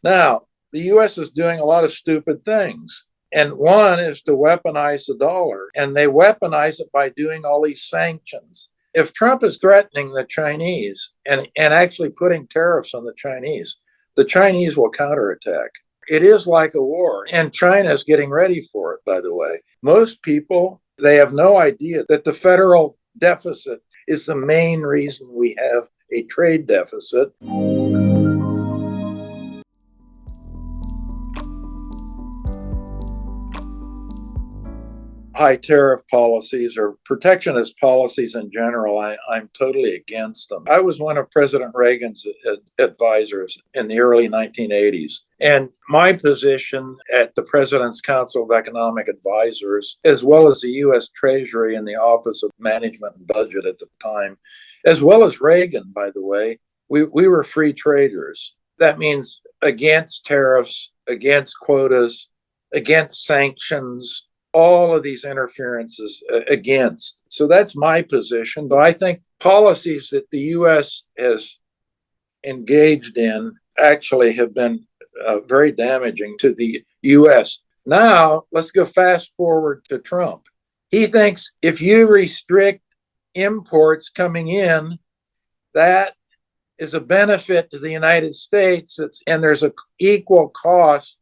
Now, the U.S. is doing a lot of stupid things. And one is to weaponize the dollar. And they weaponize it by doing all these sanctions. If Trump is threatening the Chinese and actually putting tariffs on the Chinese will counterattack. It is like a war. And China is getting ready for it, by the way. Most people, they have no idea that the federal deficit is the main reason we have a trade deficit. High tariff policies or protectionist policies in general, I'm totally against them. I was one of President Reagan's advisors in the early 1980s. And my position at the President's Council of Economic Advisors, as well as the U.S. Treasury and the Office of Management and Budget at the time, as well as Reagan, by the way, we were free traders. That means against tariffs, against quotas, against sanctions, all of these interferences against. So that's my position. But I think policies that the U.S. has engaged in actually have been very damaging to the U.S. Now, let's go fast forward to Trump. He thinks if you restrict imports coming in, that is a benefit to the United States, and there's an equal cost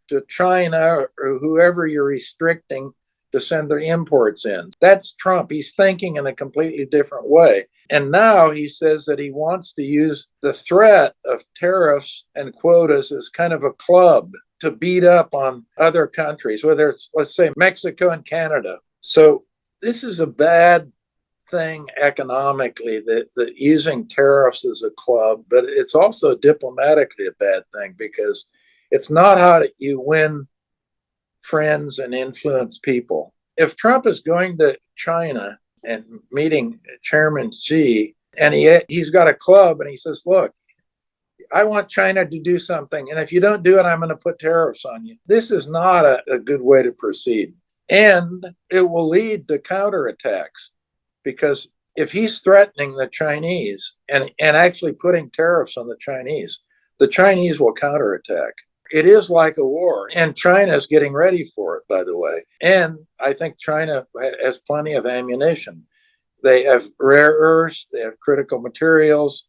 to China or whoever you're restricting to send their imports in. That's Trump. He's thinking in a completely different way. And now he says that he wants to use the threat of tariffs and quotas as kind of a club to beat up on other countries, whether it's, let's say, Mexico and Canada. So this is a bad thing economically, that using tariffs as a club, but it's also diplomatically a bad thing because it's not how you win friends and influence people. If Trump is going to China and meeting Chairman Xi, and he's got a club and he says, look, I want China to do something, and if you don't do it, I'm going to put tariffs on you. This is not a good way to proceed. And it will lead to counterattacks, because if he's threatening the Chinese and actually putting tariffs on the Chinese will counterattack. It is like a war, and China is getting ready for it, by the way. And I think China has plenty of ammunition. They have rare earths, they have critical materials,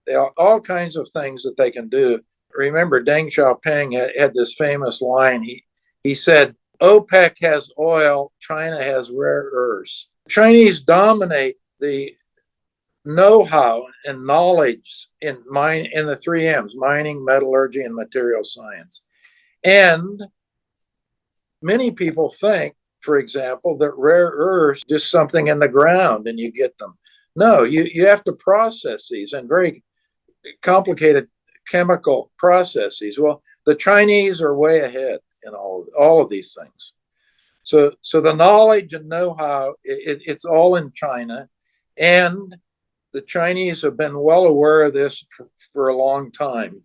they have all kinds of things that they can do. Remember, Deng Xiaoping had this famous line. He said, OPEC has oil, China has rare earths. Chinese dominate the know-how and knowledge in the three M's: mining, metallurgy, and material science. And many people think, for example, that rare earths just something in the ground and you get them. No, you have to process these in very complicated chemical processes. Well, the Chinese are way ahead in all of these things. So the knowledge and know-how, it's all in China. And the Chinese have been well aware of this for a long time,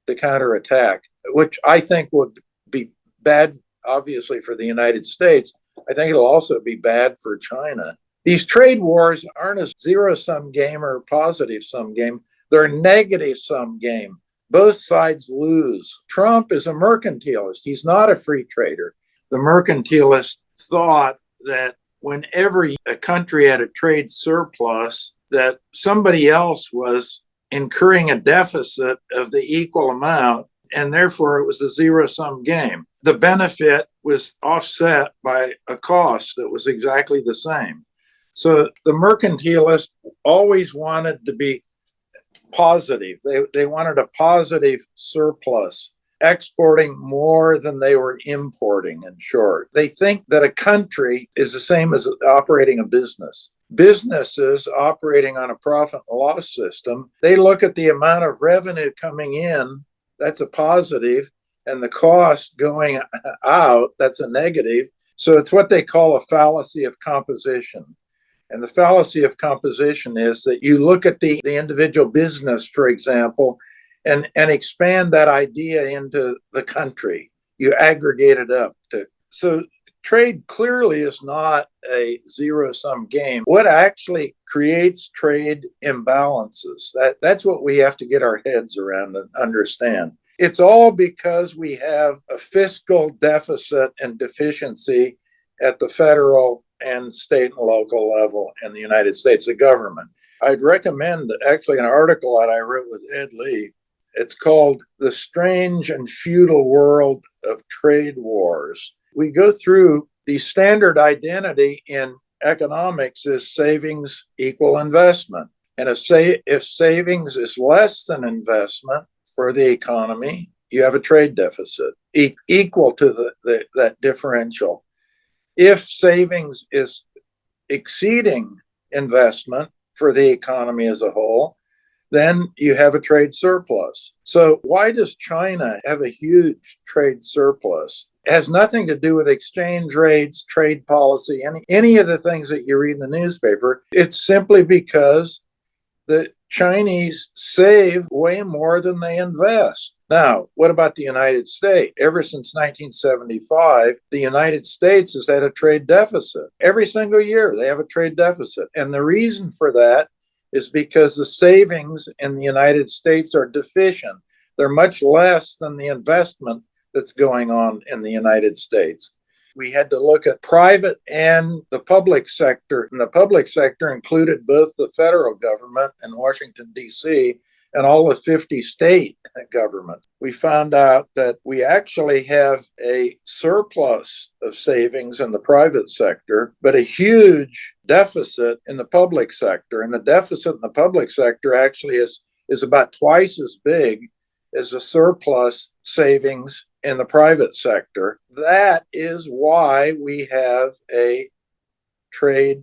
to counterattack, which I think would be bad, obviously, for the United States. I think it'll also be bad for China. These trade wars aren't a zero-sum game or a positive-sum game. They're a negative-sum game. Both sides lose. Trump is a mercantilist. He's not a free trader. The mercantilist thought that whenever a country had a trade surplus, that somebody else was incurring a deficit of the equal amount, and therefore it was a zero-sum game. The benefit was offset by a cost that was exactly the same. So the mercantilist always wanted to be positive. They wanted a positive surplus, exporting more than they were importing, in short. They think that a country is the same as operating a business. Businesses operating on a profit and loss system, they look at the amount of revenue coming in, that's a positive, and the cost going out, that's a negative. So it's what they call a fallacy of composition. And the fallacy of composition is that you look at the individual business, for example, and expand that idea into the country. You aggregate it up. So trade clearly is not a zero-sum game. What actually creates trade imbalances? That's what we have to get our heads around and understand. It's all because we have a fiscal deficit and deficiency at the federal and state and local level in the United States, the government. I'd recommend actually an article that I wrote with Ed Lee. It's called The Strange and Futile World of Trade Wars. We go through the standard identity in economics is savings equal investment. And if savings is less than investment for the economy, you have a trade deficit equal to that differential. If savings is exceeding investment for the economy as a whole, then you have a trade surplus. So why does China have a huge trade surplus? It has nothing to do with exchange rates, trade policy, any of the things that you read in the newspaper. It's simply because the Chinese save way more than they invest. Now, what about the United States? Ever since 1975, the United States has had a trade deficit. Every single year, they have a trade deficit. And the reason for that is because the savings in the United States are deficient. They're much less than the investment that's going on in the United States. We had to look at private and the public sector, and the public sector included both the federal government in Washington, D.C., and all the 50 state governments. We found out that we actually have a surplus of savings in the private sector, but a huge deficit in the public sector. And the deficit in the public sector actually is about twice as big as the surplus savings in the private sector. That is why we have a trade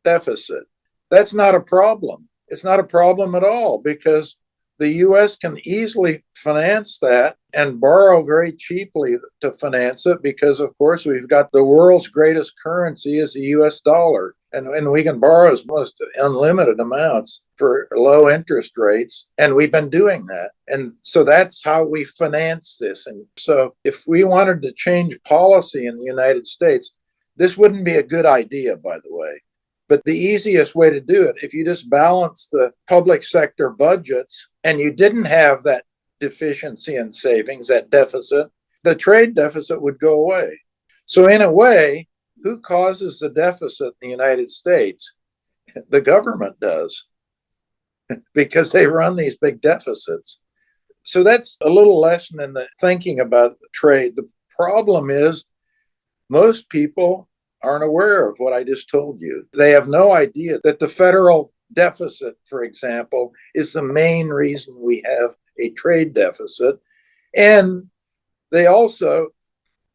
deficit. That's not a problem. It's not a problem at all because the U.S. can easily finance that and borrow very cheaply to finance it because, of course, we've got the world's greatest currency is the U.S. dollar. And we can borrow almost unlimited amounts for low interest rates. And we've been doing that. And so that's how we finance this. And so if we wanted to change policy in the United States, this wouldn't be a good idea, by the way. But the easiest way to do it, if you just balance the public sector budgets and you didn't have that deficiency in savings, that deficit, the trade deficit would go away. So in a way, who causes the deficit in the United States? The government does, because they run these big deficits. So that's a little lesson in the thinking about trade. The problem is most people aren't aware of what I just told you. They have no idea that the federal deficit, for example, is the main reason we have a trade deficit. And they also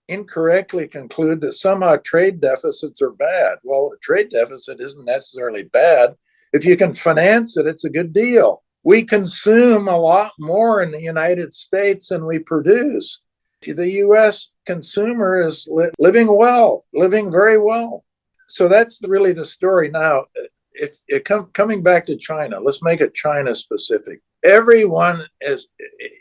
incorrectly conclude that somehow trade deficits are bad. Well, a trade deficit isn't necessarily bad. If you can finance it, it's a good deal. We consume a lot more in the United States than we produce. The U.S. consumer is living well, living very well. So that's really the story. Now, if coming back to China, let's make it China specific. Everyone is,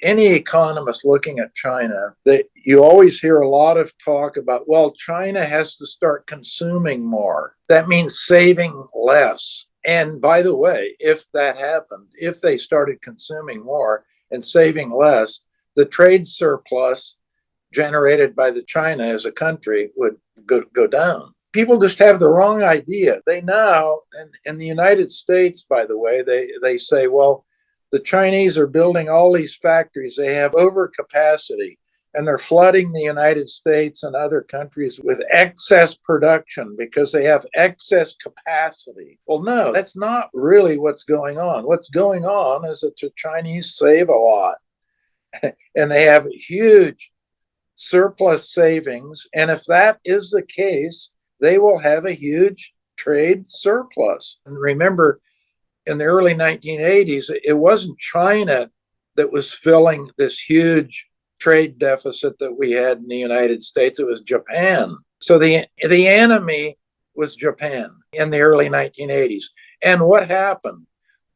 any economist looking at China, you always hear a lot of talk about, well, China has to start consuming more. That means saving less. And by the way, if that happened, if they started consuming more and saving less, the trade surplus generated by the China as a country would go down. People just have the wrong idea. They now, in the United States, by the way, they say, well, the Chinese are building all these factories. They have overcapacity, and they're flooding the United States and other countries with excess production because they have excess capacity. Well, no, that's not really what's going on. What's going on is that the Chinese save a lot, and they have huge surplus savings. And if that is the case, they will have a huge trade surplus. And remember, in the early 1980s, it wasn't China that was filling this huge trade deficit that we had in the United States. It was Japan. So the enemy was Japan in the early 1980s. And what happened?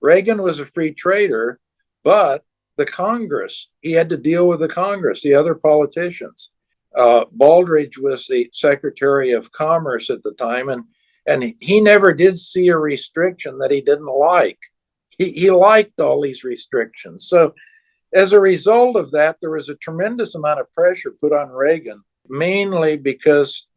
Reagan was a free trader, but the Congress, he had to deal with the Congress, the other politicians. Baldrige was the Secretary of Commerce at the time, and he never did see a restriction that he didn't like. He liked all these restrictions. So As a result of that, there was a tremendous amount of pressure put on Reagan, mainly because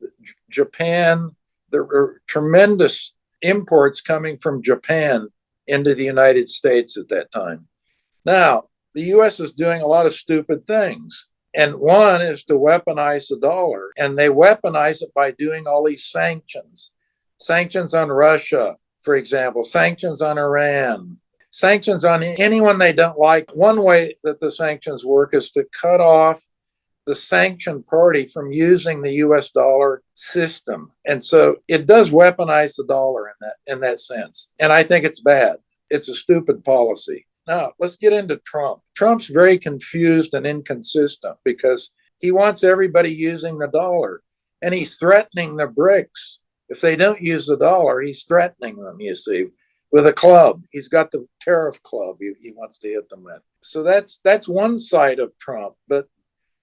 Japan, there were tremendous imports coming from Japan into the United States at that time. Now, the US is doing a lot of stupid things. And one is to weaponize the dollar. And they weaponize it by doing all these sanctions. Sanctions on Russia, for example, sanctions on Iran, sanctions on anyone they don't like. One way that the sanctions work is to cut off the sanctioned party from using the US dollar system. And so it does weaponize the dollar in that sense. And I think it's bad. It's a stupid policy. Now, let's get into Trump. Trump's very confused and inconsistent because he wants everybody using the dollar, and he's threatening the BRICS. If they don't use the dollar, he's threatening them, you see, with a club. He's got the tariff club he wants to hit them with. So that's one side of Trump, but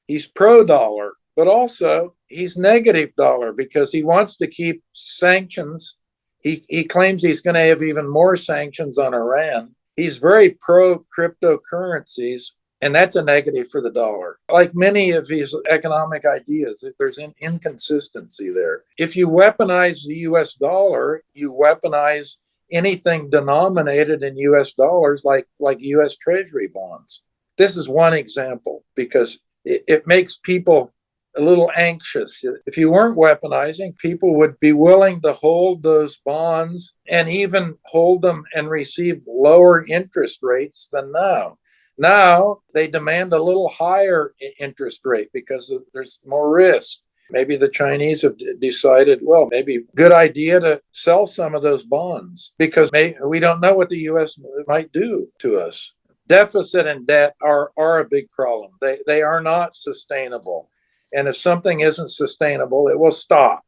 he's pro-dollar, but also he's negative dollar because he wants to keep sanctions. He claims he's going to have even more sanctions on Iran. He's very pro cryptocurrencies, and that's a negative for the dollar. Like many of his economic ideas, there's an inconsistency there. If you weaponize the US dollar, you weaponize anything denominated in US dollars, like US Treasury bonds. This is one example because it makes people a little anxious. If you weren't weaponizing, people would be willing to hold those bonds and even hold them and receive lower interest rates than now. Now they demand a little higher interest rate because there's more risk. Maybe the Chinese have decided, well, maybe good idea to sell some of those bonds because we don't know what the U.S. might do to us. Deficit and debt are a big problem. They are not sustainable. And if something isn't sustainable, it will stop.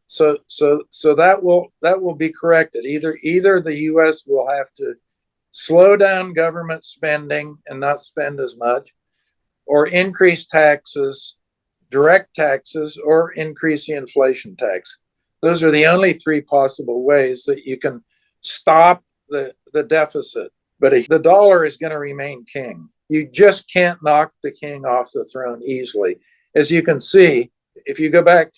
So that will be corrected. Either the U.S. will have to slow down government spending and not spend as much, or increase taxes, direct taxes, or increase the inflation tax. Those are the only three possible ways that you can stop the deficit. But the dollar is going to remain king. You just can't knock the king off the throne easily. As you can see, if you go back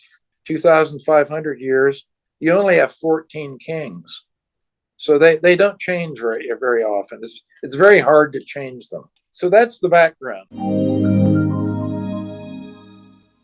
2,500 years, you only have 14 kings. So they don't change very often. It's very hard to change them. So that's the background.